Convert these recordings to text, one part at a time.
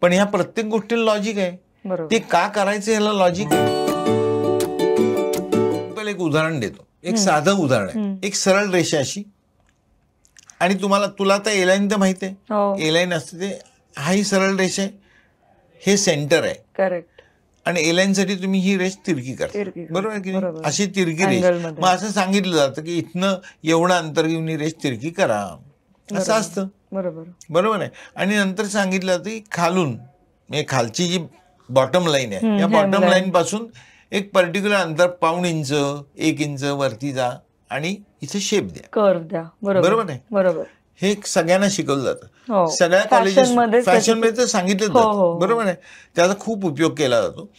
पण ह्या प्रत्येक गोष्टीला लॉजिक आहे. ते का करायचं ह्याला लॉजिक आहे. पहिलं एक उदाहरण देतो. एक साधं उदाहरण आहे. एक सरळ रेषा अशी आणि तुला आता एलाईन तर माहिती आहे. एलाईन असते ते हाही सरळ रेषा आहे. हे सेंटर आहे. करेक्ट. आणि एलाईन साठी तुम्ही ही रेष तिरकी करता. बरोबर आहे की नाही. अशी तिरकी रेष. मग असं सांगितलं जातं की इथनं एवढं अंतर घेऊन ही रेष तिरकी करा असं असतं. बरोबर आहे. आणि नंतर सांगितलं जातं की खालून म्हणजे खालची जी बॉटम लाईन आहे या बॉटम लाईन पासून एक पर्टिक्युलर अंतर 1.5 इंच 1 इंच वरती जा आणि इथे शेप द्या, कर्व द्या. बरोबर आहे. बरोबर. हे सगळ्यांना शिकवलं जातं. सगळ्या कॉलेजेस फॅशनमध्ये तर सांगितलं जातं. बरोबर आहे. त्याचा खूप उपयोग केला जातो.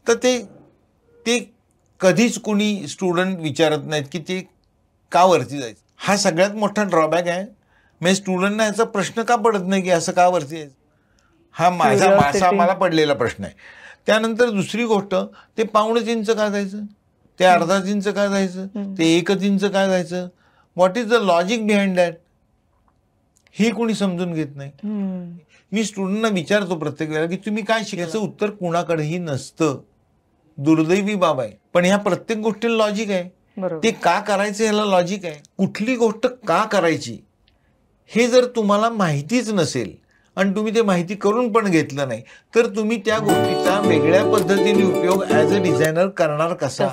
तर ते कधीच कोणी स्टुडंट विचारत नाहीत की ते का वरती जायचं. हा सगळ्यात मोठा ड्रॉबॅक आहे. म्हणजे स्टुडंटना याचा प्रश्न का पडत नाही की असं का वरती यायचं. हा माझा मला पडलेला प्रश्न आहे. त्यानंतर दुसरी गोष्ट ते 1.5 इंच का जायचं, ते 1/2 इंच का जायचं, ते 1 इंच का जायचं. What is the logic behind that हे कोणी समजून घेत नाही. मी स्टुडंटना विचारतो प्रत्येक वेळेला की तुम्ही काय शिकायचं. उत्तर कुणाकडेही नसतं. दुर्दैवी बाब आहे. पण ह्या प्रत्येक गोष्टीला लॉजिक आहे. ते का करायचं ह्याला लॉजिक आहे. कुठली गोष्ट का करायची हे जर तुम्हाला माहितीच नसेल आणि तुम्ही ते माहिती करून पण घेतलं नाही तर तुम्ही त्या गोष्टीचा वेगळ्या पद्धतीने उपयोग ॲज अ डिझायनर करणार कसा.